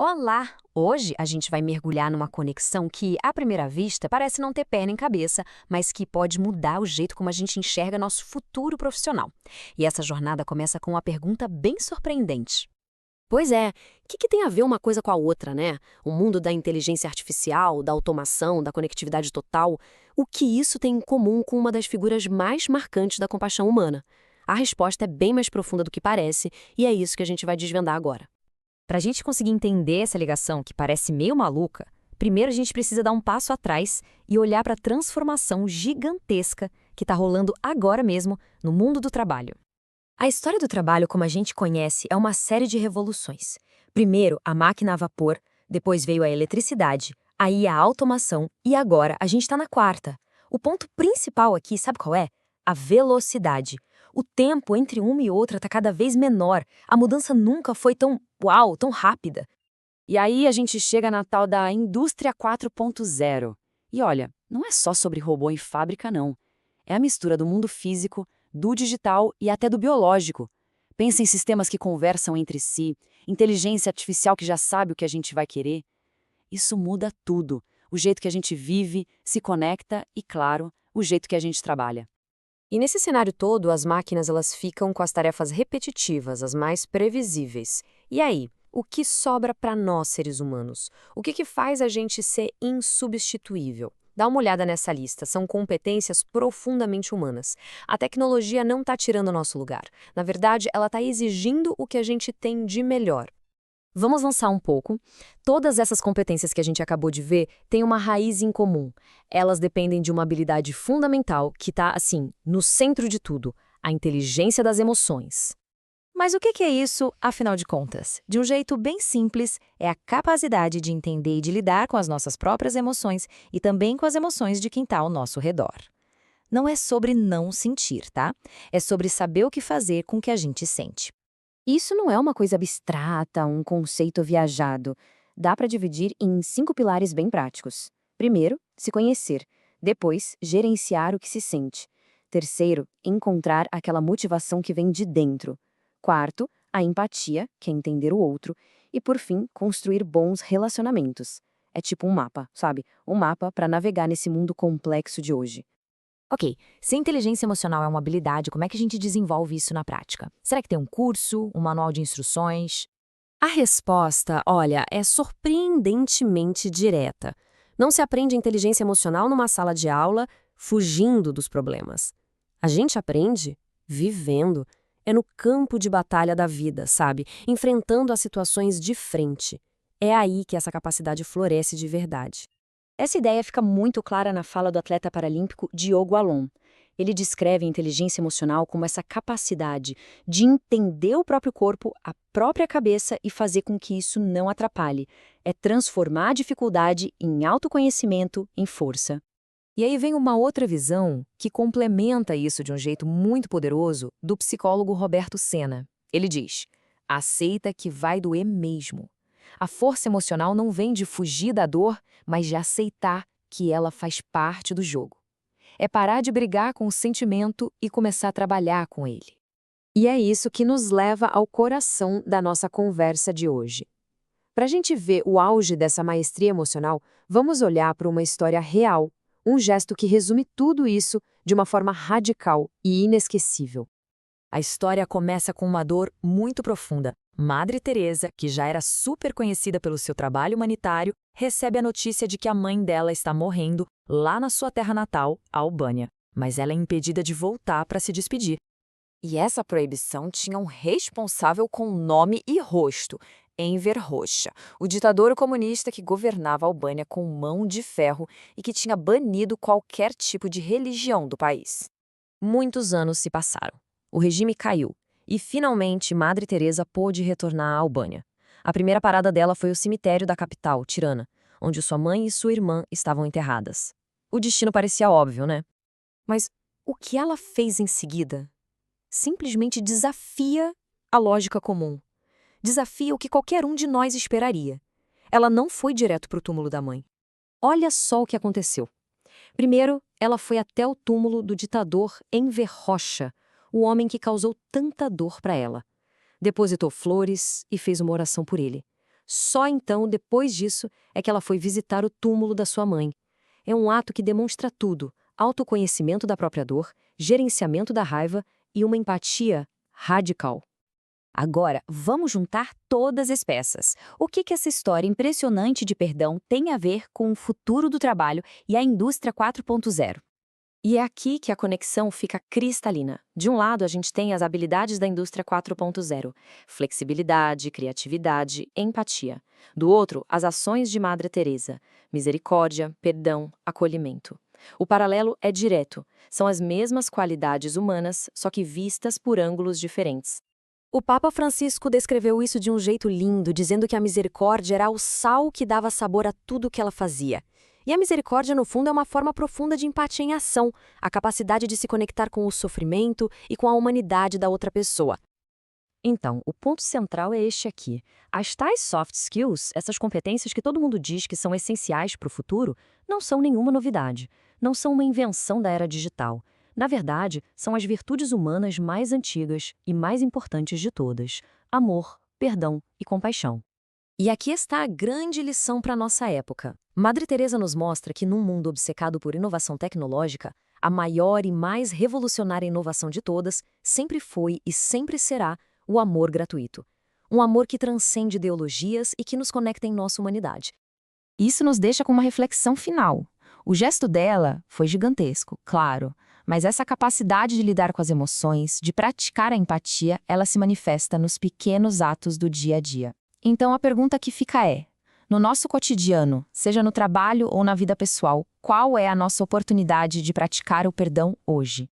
Olá! Hoje a gente vai mergulhar numa conexão que, à primeira vista, parece não ter pé nem cabeça, mas que pode mudar o jeito como a gente enxerga nosso futuro profissional. E essa jornada começa com uma pergunta bem surpreendente. Pois é, o que tem a ver uma coisa com a outra, né? O mundo da inteligência artificial, da automação, da conectividade total, o que isso tem em comum com uma das figuras mais marcantes da compaixão humana? A resposta é bem mais profunda do que parece, e é isso que a gente vai desvendar agora. Para a gente conseguir entender essa ligação que parece meio maluca, primeiro a gente precisa dar um passo atrás e olhar para a transformação gigantesca que está rolando agora mesmo no mundo do trabalho. A história do trabalho, como a gente conhece, é uma série de revoluções. Primeiro, a máquina a vapor, depois veio a eletricidade, aí a automação e agora a gente está na quarta. O ponto principal aqui, sabe qual é? A velocidade. O tempo entre uma e outra está cada vez menor. A mudança nunca foi tão, uau, tão rápida. E aí a gente chega na tal da indústria 4.0. E olha, não é só sobre robô em fábrica, não. É a mistura do mundo físico, do digital e até do biológico. Pensa em sistemas que conversam entre si, inteligência artificial que já sabe o que a gente vai querer. Isso muda tudo. O jeito que a gente vive, se conecta e, claro, o jeito que a gente trabalha. E nesse cenário todo, as máquinas elas ficam com as tarefas repetitivas, as mais previsíveis. E aí, o que sobra para nós, seres humanos? O que faz a gente ser insubstituível? Dá uma olhada nessa lista, são competências profundamente humanas. A tecnologia não está tirando o nosso lugar. Na verdade, ela está exigindo o que a gente tem de melhor. Vamos lançar um pouco. Todas essas competências que a gente acabou de ver têm uma raiz em comum. Elas dependem de uma habilidade fundamental que está, assim, no centro de tudo, a inteligência das emoções. Mas o que é isso, afinal de contas? De um jeito bem simples, é a capacidade de entender e de lidar com as nossas próprias emoções e também com as emoções de quem está ao nosso redor. Não é sobre não sentir, tá? É sobre saber o que fazer com o que a gente sente. Isso não é uma coisa abstrata, um conceito viajado. Dá para dividir em 5 pilares bem práticos. Primeiro, se conhecer. Depois, gerenciar o que se sente. Terceiro, encontrar aquela motivação que vem de dentro. Quarto, a empatia, que é entender o outro. E, por fim, construir bons relacionamentos. É tipo um mapa, sabe? Um mapa para navegar nesse mundo complexo de hoje. Ok, se a inteligência emocional é uma habilidade, como é que a gente desenvolve isso na prática? Será que tem um curso, um manual de instruções? A resposta, olha, é surpreendentemente direta. Não se aprende a inteligência emocional numa sala de aula, fugindo dos problemas. A gente aprende vivendo. É no campo de batalha da vida, sabe? Enfrentando as situações de frente. É aí que essa capacidade floresce de verdade. Essa ideia fica muito clara na fala do atleta paralímpico Diogo Alon. Ele descreve a inteligência emocional como essa capacidade de entender o próprio corpo, a própria cabeça e fazer com que isso não atrapalhe. É transformar a dificuldade em autoconhecimento, em força. E aí vem uma outra visão que complementa isso de um jeito muito poderoso do psicólogo Roberto Senna. Ele diz: aceita que vai doer mesmo. A força emocional não vem de fugir da dor, mas de aceitar que ela faz parte do jogo. É parar de brigar com o sentimento e começar a trabalhar com ele. E é isso que nos leva ao coração da nossa conversa de hoje. Para a gente ver o auge dessa maestria emocional, vamos olhar para uma história real, um gesto que resume tudo isso de uma forma radical e inesquecível. A história começa com uma dor muito profunda. Madre Teresa, que já era super conhecida pelo seu trabalho humanitário, recebe a notícia de que a mãe dela está morrendo lá na sua terra natal, a Albânia. Mas ela é impedida de voltar para se despedir. E essa proibição tinha um responsável com nome e rosto, Enver Hoxha, o ditador comunista que governava a Albânia com mão de ferro e que tinha banido qualquer tipo de religião do país. Muitos anos se passaram. O regime caiu e, finalmente, Madre Teresa pôde retornar à Albânia. A primeira parada dela foi o cemitério da capital, Tirana, onde sua mãe e sua irmã estavam enterradas. O destino parecia óbvio, né? Mas o que ela fez em seguida? Simplesmente desafia a lógica comum. Desafia o que qualquer um de nós esperaria. Ela não foi direto para o túmulo da mãe. Olha só o que aconteceu. Primeiro, ela foi até o túmulo do ditador Enver Hoxha, o homem que causou tanta dor para ela. Depositou flores e fez uma oração por ele. Só então, depois disso, é que ela foi visitar o túmulo da sua mãe. É um ato que demonstra tudo: autoconhecimento da própria dor, gerenciamento da raiva e uma empatia radical. Agora, vamos juntar todas as peças. O que essa história impressionante de perdão tem a ver com o futuro do trabalho e a indústria 4.0? E é aqui que a conexão fica cristalina. De um lado, a gente tem as habilidades da indústria 4.0, flexibilidade, criatividade, empatia. Do outro, as ações de Madre Teresa, misericórdia, perdão, acolhimento. O paralelo é direto. São as mesmas qualidades humanas, só que vistas por ângulos diferentes. O Papa Francisco descreveu isso de um jeito lindo, dizendo que a misericórdia era o sal que dava sabor a tudo que ela fazia. E a misericórdia, no fundo, é uma forma profunda de empatia em ação, a capacidade de se conectar com o sofrimento e com a humanidade da outra pessoa. Então, o ponto central é este aqui. As tais soft skills, essas competências que todo mundo diz que são essenciais para o futuro, não são nenhuma novidade. Não são uma invenção da era digital. Na verdade, são as virtudes humanas mais antigas e mais importantes de todas: amor, perdão e compaixão. E aqui está a grande lição para a nossa época. Madre Teresa nos mostra que num mundo obcecado por inovação tecnológica, a maior e mais revolucionária inovação de todas sempre foi e sempre será o amor gratuito. Um amor que transcende ideologias e que nos conecta em nossa humanidade. Isso nos deixa com uma reflexão final. O gesto dela foi gigantesco, claro, mas essa capacidade de lidar com as emoções, de praticar a empatia, ela se manifesta nos pequenos atos do dia a dia. Então a pergunta que fica é: no nosso cotidiano, seja no trabalho ou na vida pessoal, qual é a nossa oportunidade de praticar o perdão hoje?